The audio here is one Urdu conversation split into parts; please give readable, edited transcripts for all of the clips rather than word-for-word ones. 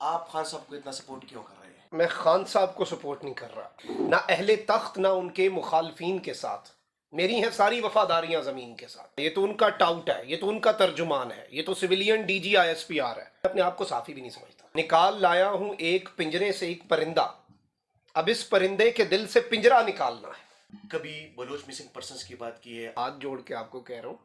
آپ خان صاحب کو اتنا سپورٹ کیوں کر رہے ہیں؟ میں خان صاحب کو سپورٹ نہیں کر رہا، نہ اہل تخت نہ ان کے مخالفین کے ساتھ میری ہیں ساری وفاداریاں زمین کے ساتھ۔ یہ تو ان کا ٹاؤٹ ہے، یہ تو ان کا ترجمان ہے، یہ تو civilian D G I S P R ہے۔ میں اپنے آپ کو صافی بھی نہیں سمجھتا۔ نکال لایا ہوں ایک پنجرے سے ایک پرندہ، اب اس پرندے کے دل سے پنجرا نکالنا ہے۔ کبھی بلوچ مسنگ پرسنس کی بات کی ہے، ہاتھ جوڑ کے آپ کو کہہ رہا ہوں،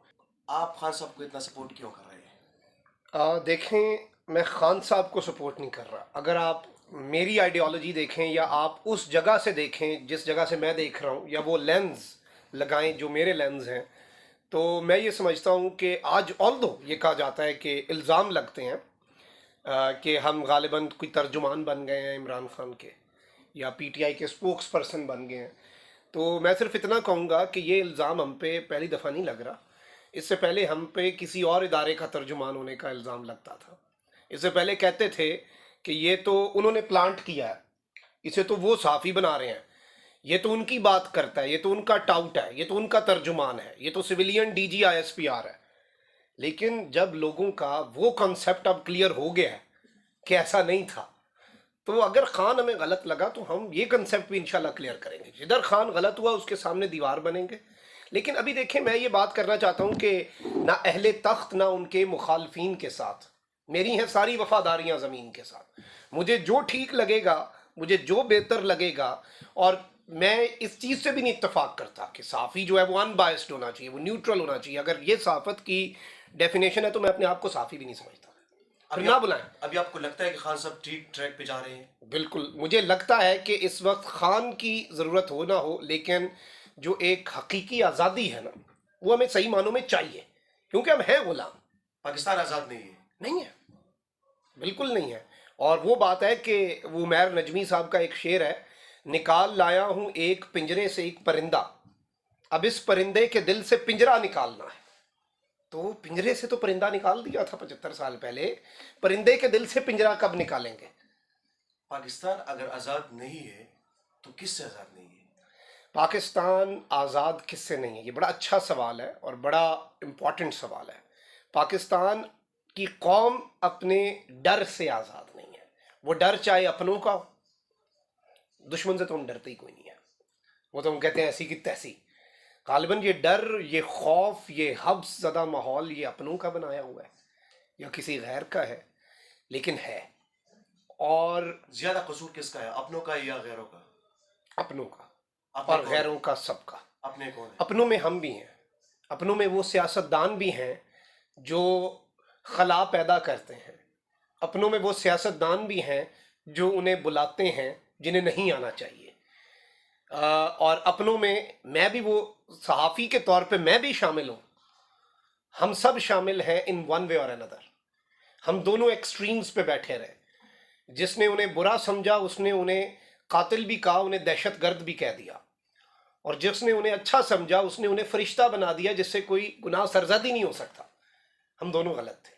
آپ خان صاحب کو اتنا سپورٹ کیوں کر رہے ہیں؟ دیکھیں میں خان صاحب کو سپورٹ نہیں کر رہا۔ اگر آپ میری آئیڈیالوجی دیکھیں یا آپ اس جگہ سے دیکھیں جس جگہ سے میں دیکھ رہا ہوں، یا وہ لینز لگائیں جو میرے لینز ہیں، تو میں یہ سمجھتا ہوں کہ آج آلدو یہ کہا جاتا ہے کہ الزام لگتے ہیں کہ ہم غالباً کوئی ترجمان بن گئے ہیں عمران خان کے، یا پی ٹی آئی کے اسپوکس پرسن بن گئے ہیں، تو میں صرف اتنا کہوں گا کہ یہ الزام ہم پہ پہلی دفعہ نہیں لگ رہا۔ اس سے پہلے ہم پہ کسی اور ادارے کا ترجمان ہونے کا الزام لگتا تھا۔ اس سے پہلے کہتے تھے کہ یہ تو انہوں نے پلانٹ کیا ہے، اسے تو وہ صحافی بنا رہے ہیں، یہ تو ان کی بات کرتا ہے، یہ تو ان کا ٹاؤٹ ہے، یہ تو ان کا ترجمان ہے، یہ تو civilian D G I S P R ہے۔ لیکن جب لوگوں کا وہ کنسیپٹ اب کلیئر ہو گیا ہے کہ ایسا نہیں تھا، تو اگر خان ہمیں غلط لگا تو ہم یہ کنسیپٹ بھی انشاءاللہ کلیئر کریں گے۔ جدھر خان غلط ہوا اس کے سامنے دیوار بنیں گے۔ لیکن ابھی دیکھیں میں یہ بات کرنا چاہتا ہوں کہ نہ اہل تخت نہ ان کے مخالفین کے ساتھ میری ہیں ساری وفاداریاں زمین کے ساتھ۔ مجھے جو ٹھیک لگے گا، مجھے جو بہتر لگے گا، اور میں اس چیز سے بھی نہیں اتفاق کرتا کہ صحافی جو ہے وہ ان بائسڈ ہونا چاہیے، وہ نیوٹرل ہونا چاہیے۔ اگر یہ صحافت کی ڈیفینیشن ہے تو میں اپنے آپ کو صحافی بھی نہیں سمجھتا۔ پھر نہ بلائیں۔ ابھی آپ کو لگتا ہے کہ خان صاحب ٹھیک ٹریک پہ جا رہے ہیں؟ بالکل مجھے لگتا ہے کہ اس وقت خان کی ضرورت ہو نہ ہو، لیکن جو ایک حقیقی آزادی ہے نا، وہ ہمیں صحیح معنوں میں چاہیے، کیونکہ ہم ہیں غلام۔ پاکستان آزاد نہیں ہے؟ نہیں ہے، بالکل نہیں ہے۔ اور وہ بات ہے کہ وہ عمیر نجمی صاحب کا ایک شعر ہے، نکال لایا ہوں ایک پنجرے سے ایک پرندہ، اب اس پرندے کے دل سے پنجرا نکالنا ہے۔ تو پنجرے سے تو پرندہ نکال دیا تھا 75 سال پہلے، پرندے کے دل سے پنجرا کب نکالیں گے؟ پاکستان اگر آزاد نہیں ہے تو کس سے آزاد نہیں ہے؟ پاکستان آزاد کس سے نہیں ہے؟ یہ بڑا اچھا سوال ہے اور بڑا امپورٹنٹ سوال ہے۔ پاکستان کی قوم اپنے ڈر سے آزاد نہیں ہے۔ وہ ڈر چاہے اپنوں کا ہو، دشمن سے تو ہم ڈرتے ہی کوئی نہیں ہے، وہ تو ہم کہتے ہیں ایسی کی تیسی۔ غالباً یہ ڈر، یہ خوف، یہ حبس زدہ ماحول یہ اپنوں کا بنایا ہوا ہے یا کسی غیر کا ہے، لیکن ہے۔ اور زیادہ قصور کس کا ہے، اپنوں کا یا غیروں کا؟ اپنوں کا اپنے اور کون؟ غیروں کا، سب کا۔ اپنے کون ہے؟ اپنوں میں ہم بھی ہیں، اپنوں میں وہ سیاستدان بھی ہیں جو خلا پیدا کرتے ہیں، اپنوں میں وہ سیاستدان بھی ہیں جو انہیں بلاتے ہیں جنہیں نہیں آنا چاہیے، اور اپنوں میں بھی وہ صحافی کے طور پہ میں بھی شامل ہوں۔ ہم سب شامل ہیں ان ون وے اور اندر۔ ہم دونوں ایکسٹریمز پہ بیٹھے رہے، جس نے انہیں برا سمجھا اس نے انہیں قاتل بھی کہا، انہیں دہشت گرد بھی کہہ دیا، اور جس نے انہیں اچھا سمجھا اس نے انہیں فرشتہ بنا دیا جس سے کوئی گناہ سرزد ہی نہیں ہو سکتا۔ ہم دونوں غلط تھے۔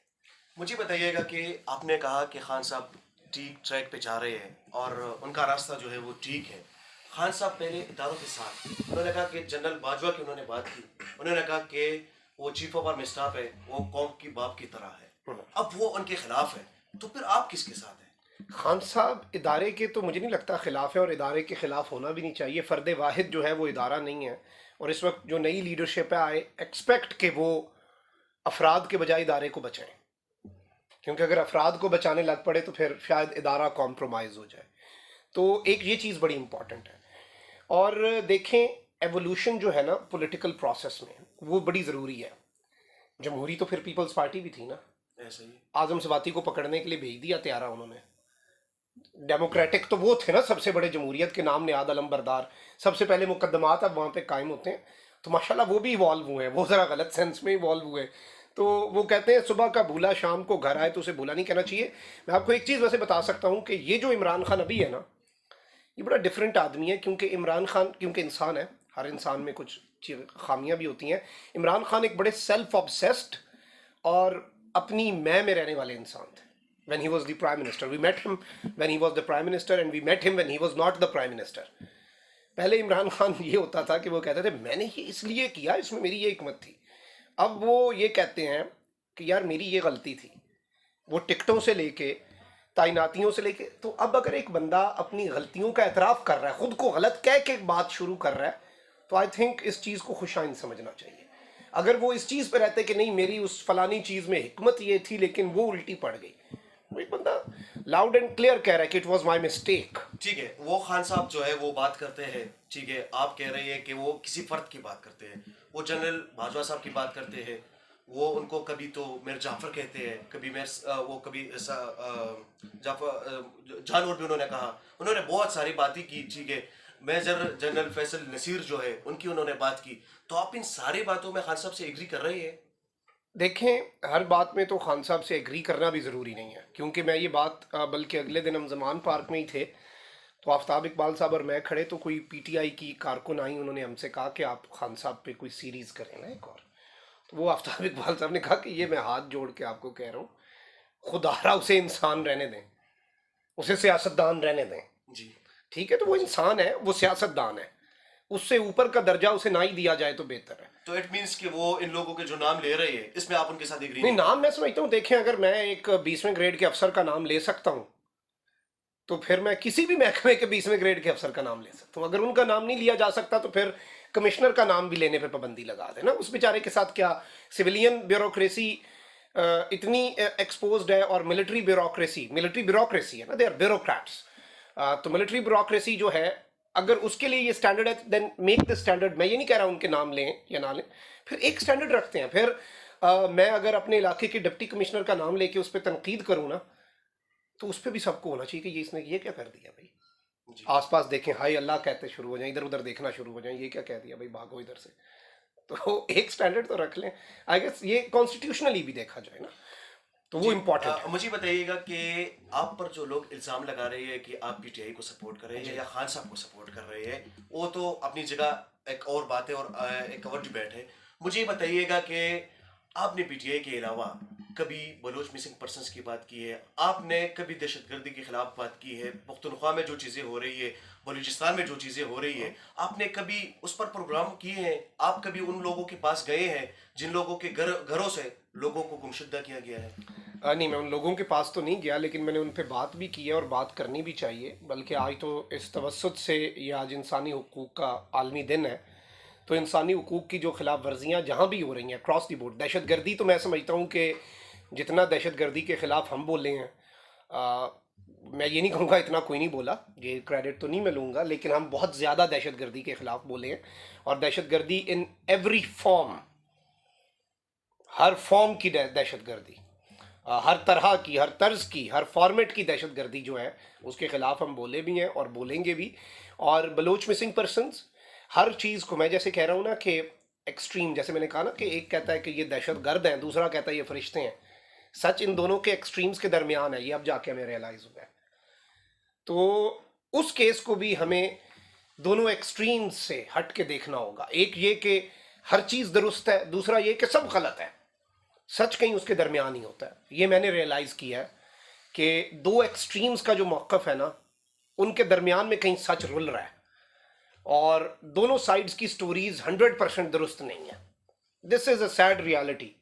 مجھے بتائیے گا کہ آپ نے کہا کہ خان صاحب ٹھیک ٹریک پہ جا رہے ہیں اور ان کا راستہ جو ہے وہ ٹھیک ہے۔ خان صاحب پہلے اداروں کے ساتھ، انہوں نے کہا کہ جنرل باجوہ کی انہوں نے بات کی، انہوں نے کہا کہ وہ چیف آف آرمی اسٹاف ہے، وہ قوم کی باپ کی طرح ہے، اب وہ ان کے خلاف ہے، تو پھر آپ کس کے ساتھ ہیں؟ خان صاحب ادارے کے تو مجھے نہیں لگتا خلاف ہے، اور ادارے کے خلاف ہونا بھی نہیں چاہیے۔ فرد واحد جو ہے وہ ادارہ نہیں ہے، اور اس وقت جو نئی لیڈرشپ ہے آئی ایکسپیکٹ کہ وہ افراد کے بجائے ادارے کو بچائیں، کیونکہ اگر افراد کو بچانے لگ پڑے تو پھر شاید ادارہ کمپرومائز ہو جائے۔ تو ایک یہ چیز بڑی امپورٹنٹ ہے۔ اور دیکھیں ایوولوشن جو ہے نا پولیٹیکل پروسیس میں، وہ بڑی ضروری ہے۔ جمہوری تو پھر پیپلز پارٹی بھی تھی نا، ایسا ہی اعظم سواتی کو پکڑنے کے لیے بھیج دیا طیارہ انہوں نے۔ ڈیموکریٹک تو وہ تھے نا سب سے بڑے، جمہوریت کے نام نہاد علم بردار، سب سے پہلے مقدمات اب وہاں پہ قائم ہوتے ہیں، تو ماشاءاللہ وہ بھی ایوالو ہوئے ہیں، وہ ذرا غلط سینس میں ایوالو ہوئے ہیں۔ تو وہ کہتے ہیں صبح کا بھولا شام کو گھر آئے، تو اسے بھولا نہیں کہنا چاہیے۔ میں آپ کو ایک چیز ویسے بتا سکتا ہوں کہ یہ جو عمران خان ابھی ہے نا، یہ بڑا ڈفرینٹ آدمی ہے، کیونکہ عمران خان کیونکہ انسان ہے، ہر انسان میں کچھ خامیاں بھی ہوتی ہیں۔ عمران خان ایک بڑے سیلف آبسیسڈ اور اپنی میں رہنے والے انسان تھے۔ when he was the prime minister, we met him when he was the prime minister and we met him when he was not the prime minister. پہلے عمران خان یہ ہوتا تھا کہ وہ کہتے تھے میں نے یہ اس لیے کیا، اس میں میری یہ حکمت تھی۔ اب وہ یہ کہتے ہیں کہ یار میری یہ غلطی تھی۔ وہ ٹکٹوں سے لے کے تعیناتیوں سے لے کے. تو اب اگر ایک بندہ اپنی غلطیوں کا اعتراف کر رہا ہے, خود کو غلط کہہ کے بات شروع کر رہا ہے, تو آئی تھنک اس چیز کو خوش آئند سمجھنا چاہیے. اگر وہ اس چیز پہ رہتے کہ نہیں میری اس فلانی چیز میں حکمت یہ تھی لیکن وہ الٹی پڑ گئی, وہ ایک بندہ لاؤڈ اینڈ کلیئر کہہ رہا ہے کہ اٹ واز مائی مسٹیک. ٹھیک ہے, وہ خان صاحب جو ہے وہ بات کرتے ہیں, ٹھیک ہے, آپ کہہ رہے ہیں کہ وہ کسی فرد کی بات کرتے ہیں, وہ جنرل باجوہ صاحب کی بات کرتے ہیں, وہ ان کو کبھی تو میر جعفر کہتے ہیں, کبھی وہ کبھی جعفر جانور بھی انہوں نے کہا, انہوں نے بہت ساری باتیں کی, ٹھیک ہے. میجر جنرل فیصل نصیر جو ہے ان کی انہوں نے بات کی. تو آپ ان ساری باتوں میں خان صاحب سے ایگری کر رہے ہیں؟ دیکھیں, ہر بات میں تو خان صاحب سے ایگری کرنا بھی ضروری نہیں ہے, کیونکہ میں یہ بات بلکہ اگلے دن ہم زمان پارک میں ہی تھے تو آفتاب اقبال صاحب اور میں کھڑے, تو کوئی پی ٹی آئی کی کارکن آئی, انہوں نے ہم سے کہا کہ آپ خان صاحب پہ کوئی سیریز کریں نا ایک اور. تو وہ آفتاب اقبال صاحب نے کہا کہ یہ میں ہاتھ جوڑ کے آپ کو کہہ رہا ہوں, خدا را اسے انسان رہنے دیں, اسے سیاستدان رہنے دیں. جی ٹھیک ہے, تو وہ انسان ہے, وہ سیاستدان ہے, اس سے اوپر کا درجہ اسے نہ ہی دیا جائے تو بہتر ہے. تو اٹ مینس کہ وہ ان لوگوں کے جو نام لے رہے ہیں اس میں آپ ان کے ساتھ ایگری نہیں, نام میں سمجھتا ہوں, دیکھیں اگر میں ایک 20ویں گریڈ کے افسر کا نام لے سکتا ہوں تو پھر میں کسی بھی محکمے کے 20ویں گریڈ کے افسر کا نام لے سکتا ہوں. اگر ان کا نام نہیں لیا جا سکتا تو پھر کمشنر کا نام بھی لینے پہ پابندی لگا دیں نا. اس بیچارے کے ساتھ کیا سویلین بیوروکریسی اتنی ایکسپوزڈ ہے, اور ملٹری بیوروکریسی ہے نا, دے آر بیوروکریٹس. تو ملٹری بیوروکریسی جو ہے, اگر اس کے لیے یہ اسٹینڈرڈ ہے دین میک دا اسٹینڈرڈ. میں یہ نہیں کہہ رہا ان کے نام لیں یا نہ لیں, پھر ایک اسٹینڈرڈ رکھتے ہیں. پھر میں اگر اپنے علاقے کے ڈپٹی کمشنر کا نام لے کے اس پہ تنقید کروں نا, تو اس پہ بھی سب کو ہونا چاہیے کہ یہ اس نے یہ کیا کر دیا بھائی. جی. آس پاس دیکھیں, ہائی اللہ کہتے شروع ہو جائیں, ادھر ادھر دیکھنا شروع ہو جائیں, یہ کیا کہہ دیا بھائی, بھاگو ادھر سے. تو ایک اسٹینڈرڈ تو رکھ لیں. آئی گیس یہ کانسٹیٹیوشنلی بھی دیکھا جائے نا, تو وہ امپورٹنٹ ہے. مجھے بتائیے گا کہ آپ پر جو لوگ الزام لگا رہے ہیں کہ آپ پی ٹی آئی کو سپورٹ کر رہے ہیں یا خان صاحب کو سپورٹ کر رہے ہیں, وہ تو اپنی جگہ ایک اور بات ہے اور ایک اور ڈبیٹ ہے. مجھے یہ بتائیے گا کہ آپ نے پی ٹی آئی کے علاوہ کبھی بلوچ مسنگ پرسنس کی بات کی ہے, آپ نے کبھی دہشت گردی کے خلاف بات کی ہے, پختونخوا میں جو چیزیں ہو رہی ہے, بلوچستان میں جو چیزیں ہو رہی ہے, آپ نے کبھی اس پر پروگرام کیے ہیں, آپ کبھی ان لوگوں کے پاس گئے ہیں جن لوگوں کے گھروں سے لوگوں کو گمشدہ کیا گیا ہے؟ نہیں, میں ان لوگوں کے پاس تو نہیں گیا, لیکن میں نے ان پہ بات بھی کی ہے اور بات کرنی بھی چاہیے. بلکہ آج تو اس توسط سے یہ آج انسانی حقوق کا عالمی دن ہے, تو انسانی حقوق کی جو خلاف ورزیاں جہاں بھی ہو رہی ہیں اکراس دی بورڈ, دہشت گردی تو میں سمجھتا ہوں کہ جتنا دہشت گردی کے خلاف ہم بولے ہیں, میں یہ نہیں کہوں گا اتنا کوئی نہیں بولا, یہ کریڈٹ تو نہیں میں لوں گا, لیکن ہم بہت زیادہ دہشت گردی کے خلاف بولے ہیں. اور دہشت گردی in every form, Hare form کی دہشت گردی, ہر طرح کی, ہر طرز کی, ہر فارمیٹ کی دہشت گردی جو ہے اس کے خلاف ہم بولے بھی ہیں اور بولیں گے بھی. اور بلوچ مسنگ پرسنز, ہر چیز کو میں جیسے کہہ رہا ہوں نا کہ ایکسٹریم, جیسے میں نے کہا نا کہ ایک کہتا ہے کہ یہ دہشت گرد ہیں, دوسرا کہتا ہے یہ فرشتے ہیں, سچ ان دونوں کے ایکسٹریمز کے درمیان ہے. یہ اب جا کے ہمیں ریئلائز ہوا ہے. تو اس کیس کو بھی ہمیں دونوں ایکسٹریمز سے ہٹ کے دیکھنا ہوگا. ایک یہ کہ ہر چیز درست ہے, دوسرا یہ کہ سب غلط ہے. سچ کہیں اس کے درمیان ہی ہوتا ہے. یہ میں نے ریئلائز کیا ہے کہ دو ایکسٹریمز کا جو موقف ہے نا, ان کے درمیان میں کہیں سچ رل رہا ہے, اور دونوں سائیڈز کی سٹوریز 100% درست نہیں ہیں. دس از اے سیڈ ریالٹی.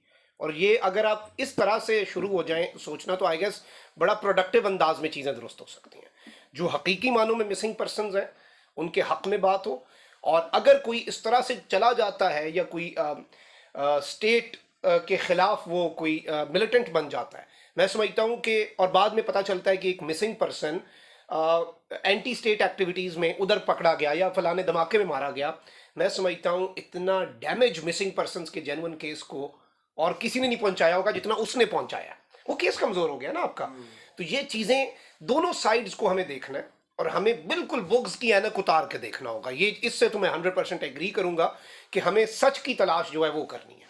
اور یہ اگر آپ اس طرح سے شروع ہو جائیں سوچنا, تو آئی گیس بڑا پروڈکٹیو انداز میں چیزیں درست ہو سکتی ہیں. جو حقیقی معنوں میں مسنگ پرسنز ہیں ان کے حق میں بات ہو, اور اگر کوئی اس طرح سے چلا جاتا ہے یا کوئی اسٹیٹ کے خلاف وہ کوئی ملیٹنٹ بن جاتا ہے, میں سمجھتا ہوں کہ, اور بعد میں پتہ چلتا ہے کہ ایک missing person anti state activities میں ادھر پکڑا گیا یا فلانے دھماکے میں مارا گیا, میں سمجھتا ہوں اتنا ڈیمیج مسنگ پرسنس کے جینون کیس کو اور کسی نے نہیں پہنچایا ہوگا جتنا اس نے پہنچایا. وہ کیس کمزور ہو گیا نا آپ کا. تو یہ چیزیں دونوں سائیڈز کو ہمیں دیکھنا ہے, اور ہمیں بالکل بغض کی اینک اتار کے دیکھنا ہوگا. یہ اس سے تو میں 100% ایگری کروں گا کہ ہمیں سچ کی تلاش جو ہے وہ کرنی ہے.